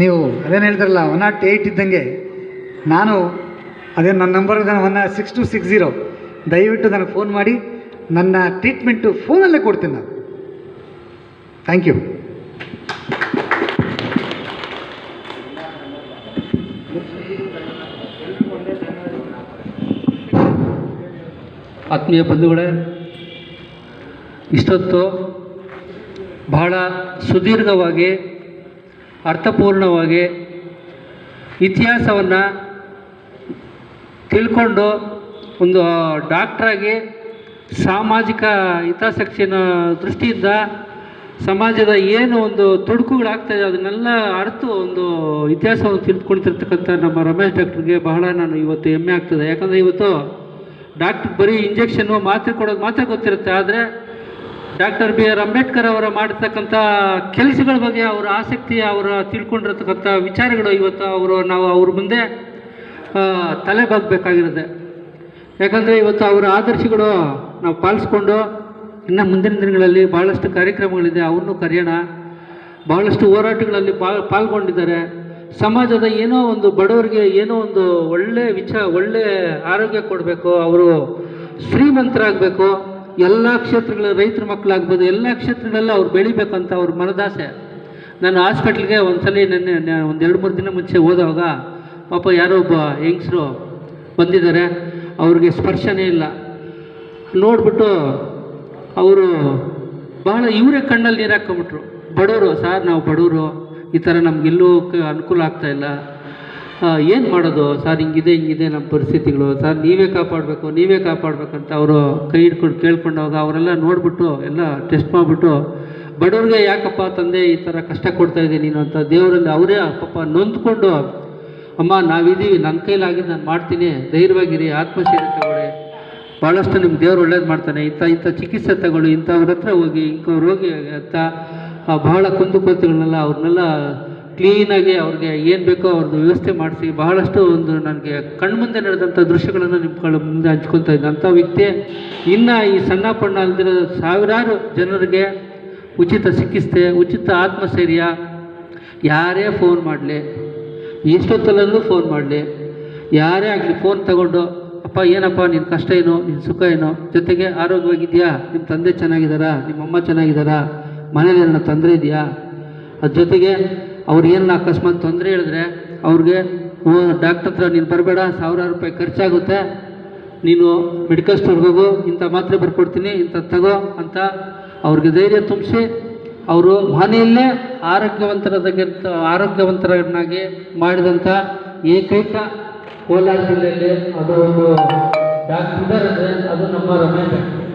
ನೀವು ಅದೇನು ಹೇಳ್ತಾರಲ್ಲ 108 ಇದ್ದಂಗೆ ನಾನು ಅದೇ ನನ್ನ ನಂಬರ್ 16260 ದಯವಿಟ್ಟು ನನಗೆ ಫೋನ್ ಮಾಡಿ ನನ್ನ ಟ್ರೀಟ್ಮೆಂಟು ಫೋನಲ್ಲೇ ಕೊಡ್ತೀನಿ ನಾನು. Thank you. ಆತ್ಮೀಯ ಬಂಧುಗಳೇ, ಇಷ್ಟೊತ್ತು ಬಹಳ ಸುದೀರ್ಘವಾಗಿ ಅರ್ಥಪೂರ್ಣವಾಗಿ ಇತಿಹಾಸವನ್ನು ತಿಳ್ಕೊಂಡು ಒಂದು ಡಾಕ್ಟ್ರಾಗಿ ಸಾಮಾಜಿಕ ಹಿತಾಸಕ್ತಿಯ ದೃಷ್ಟಿಯಿಂದ ಸಮಾಜದ ಏನು ಒಂದು ತೊಡಕುಗಳಾಗ್ತಾಯಿದೆ ಅದನ್ನೆಲ್ಲ ಅರ್ತು ಒಂದು ಇತಿಹಾಸವನ್ನು ತಿಳ್ಕೊಳ್ತಿರ್ತಕ್ಕಂಥ ನಮ್ಮ ರಮೇಶ್ ಡಾಕ್ಟ್ರಿಗೆ ಬಹಳ ನಾನು ಇವತ್ತು ಹೆಮ್ಮೆ ಆಗ್ತದೆ. ಯಾಕಂದರೆ ಇವತ್ತು ಡಾಕ್ಟ್ರ್ ಬರೀ ಇಂಜೆಕ್ಷನ್ನು ಮಾತ್ರೆ ಕೊಡೋದು ಮಾತ್ರ ಗೊತ್ತಿರುತ್ತೆ, ಆದರೆ ಡಾಕ್ಟರ್ BR ಅಂಬೇಡ್ಕರ್ ಅವರ ಮಾಡಿರ್ತಕ್ಕಂಥ ಕೆಲಸಗಳ ಬಗ್ಗೆ ಅವರ ಆಸಕ್ತಿ, ಅವರ ತಿಳ್ಕೊಂಡಿರ್ತಕ್ಕಂಥ ವಿಚಾರಗಳು ಇವತ್ತು ನಾವು ಅವ್ರ ಮುಂದೆ ತಲೆ ಬಾಗಬೇಕಾಗಿರುತ್ತೆ. ಯಾಕಂದರೆ ಇವತ್ತು ಅವರ ಆದರ್ಶಗಳು ನಾವು ಪಾಲಿಸ್ಕೊಂಡು ಇನ್ನು ಮುಂದಿನ ದಿನಗಳಲ್ಲಿ ಭಾಳಷ್ಟು ಕಾರ್ಯಕ್ರಮಗಳಿದೆ, ಅವನ್ನೂ ಕರೆಯೋಣ. ಭಾಳಷ್ಟು ಹೋರಾಟಗಳಲ್ಲಿ ಪಾಲ್ಗೊಂಡಿದ್ದಾರೆ. ಸಮಾಜದ ಏನೋ ಒಂದು ಬಡವರಿಗೆ ಏನೋ ಒಂದು ಒಳ್ಳೆ ಆರೋಗ್ಯ ಕೊಡಬೇಕು, ಅವರು ಶ್ರೀಮಂತರಾಗಬೇಕು, ಎಲ್ಲ ಕ್ಷೇತ್ರಗಳ ರೈತರ ಮಕ್ಕಳಾಗ್ಬೋದು, ಎಲ್ಲ ಕ್ಷೇತ್ರಗಳೆಲ್ಲ ಅವ್ರು ಬೆಳಿಬೇಕಂತ ಅವ್ರ ಮನದಾಸೆ. ನಾನು ಹಾಸ್ಪಿಟ್ಲಿಗೆ ಒಂದ್ಸಲ ನೆನ್ನೆ ಒಂದು 2-3 ದಿನ ಮುಂಚೆ ಹೋದಾಗ ಪಾಪ ಯಾರೋ ಒಬ್ಬ ಹೆಂಗಸರು ಬಂದಿದ್ದಾರೆ, ಅವ್ರಿಗೆ ಸ್ಪರ್ಶನೇ ಇಲ್ಲ. ನೋಡಿಬಿಟ್ಟು ಅವರು ಬಹಳ ಇವರೇ ಕಣ್ಣಲ್ಲಿ ನೀರು ಹಾಕ್ಕೊಂಬಿಟ್ರು. ಬಡವರು ಸರ್, ನಾವು ಬಡವರು, ಈ ಥರ ನಮಗೆಲ್ಲೂ ಅನುಕೂಲ ಆಗ್ತಾಯಿಲ್ಲ, ಏನು ಮಾಡೋದು ಸರ್, ಹಿಂಗಿದೆ ನಮ್ಮ ಪರಿಸ್ಥಿತಿಗಳು ಸರ್, ನೀವೇ ಕಾಪಾಡಬೇಕಂತ ಅವರು ಕೈ ಹಿಡ್ಕೊಂಡು ಕೇಳ್ಕೊಂಡಾಗ ಅವರೆಲ್ಲ ನೋಡಿಬಿಟ್ಟು ಎಲ್ಲ ಟೆಸ್ಟ್ ಮಾಡಿಬಿಟ್ಟು, ಬಡವ್ರಿಗೆ ಯಾಕಪ್ಪ ತಂದೆ ಈ ಥರ ಕಷ್ಟ ಕೊಡ್ತಾಯಿದ್ದೆ ನೀನು ಅಂತ ದೇವರಲ್ಲಿ ಅವರೇ ಪಾಪ ನೊಂದ್ಕೊಂಡು, ಅಮ್ಮ ನಾವಿದ್ದೀವಿ, ನನ್ನ ಕೈಲಾಗಿದ್ದು ನಾನು ಮಾಡ್ತೀನಿ, ಧೈರ್ಯವಾಗಿರಿ, ಆತ್ಮಶೈರ್ಯ ತಗೊಳ್ಳಿ, ಭಾಳಷ್ಟು ನಿಮ್ಗೆ ದೇವ್ರು ಒಳ್ಳೇದು ಮಾಡ್ತಾನೆ, ಇಂಥ ಚಿಕಿತ್ಸೆ ತಗೊಳ್ಳಿ, ಇಂಥವ್ರ ಹತ್ರ ಹೋಗಿ, ಇಂಥ ರೋಗಿ ಅಂತ ಬಹಳ ಕುಂದುಕೊರತೆಗಳನ್ನೆಲ್ಲ ಅವ್ರನ್ನೆಲ್ಲ ಕ್ಲೀನಾಗಿ ಅವ್ರಿಗೆ ಏನು ಬೇಕೋ ಅವ್ರದ್ದು ವ್ಯವಸ್ಥೆ ಮಾಡಿಸಿ ಬಹಳಷ್ಟು ಒಂದು ನನಗೆ ಕಣ್ಮುಂದೆ ನಡೆದಂಥ ದೃಶ್ಯಗಳನ್ನು ನಿಮ್ಮ ಮುಂದೆ ಹಂಚ್ಕೊತಾ ಇದ್ದೆ. ಅಂಥ ವ್ಯಕ್ತಿ ಇನ್ನು ಈ ಸಣ್ಣ ಪಣ್ಣ ಅಲ್ದಿರೋ ಸಾವಿರಾರು ಜನರಿಗೆ ಉಚಿತ ಚಿಕಿತ್ಸೆ, ಉಚಿತ ಆತ್ಮಸ್ಥೈರ್ಯ, ಯಾರೇ ಫೋನ್ ಮಾಡಲಿ, ಎಷ್ಟೊತ್ತಲ್ಲೂ ಫೋನ್ ಮಾಡಲಿ, ಯಾರೇ ಆಗಲಿ ಫೋನ್ ತಗೊಂಡು, ಅಪ್ಪ ಏನಪ್ಪ ನಿನ್ನ ಕಷ್ಟ ಏನು, ನಿನ್ನ ಸುಖ ಏನು, ಜೊತೆಗೆ ಆರೋಗ್ಯವಾಗಿದೆಯಾ, ನಿಮ್ಮ ತಂದೆ ಚೆನ್ನಾಗಿದ್ದಾರಾ, ನಿಮ್ಮ ಅಮ್ಮ ಚೆನ್ನಾಗಿದ್ದಾರಾ, ಮನೇಲಿ ಏನೋ ತೊಂದರೆ ಇದೆಯಾ, ಅದ್ರ ಜೊತೆಗೆ ಅವ್ರು ಏನನ್ನ ಅಕಸ್ಮಾತ್ ತೊಂದರೆ ಹೇಳಿದ್ರೆ ಅವ್ರಿಗೆ ಡಾಕ್ಟರ್ ಹತ್ರ ನೀನು ಬರಬೇಡ, ₹1000 ಖರ್ಚಾಗುತ್ತೆ, ನೀನು ಮೆಡಿಕಲ್ ಸ್ಟೋರ್ಗೆ ಹೋಗು, ಇಂಥ ಮಾತ್ರೆ ಬರ್ಕೊಡ್ತೀನಿ, ಇಂಥ ತಗೋ ಅಂತ ಅವ್ರಿಗೆ ಧೈರ್ಯ ತುಂಬಿಸಿ ಅವರು ಮನೆಯಲ್ಲೇ ಆರೋಗ್ಯವಂತರನ್ನಾಗಿ ಮಾಡಿದಂಥ ಏಕೈಕ ಕೋಲಾರ ಜಿಲ್ಲೆಯಲ್ಲಿ ಅದು ಒಂದು ಡಾಕ್ಟರ್ ಇದ್ದಾರೆ ಅಂದರೆ ಅದು ನಮ್ಮ ರಮೇಶ್ ಡಾಕ್ಟರ್.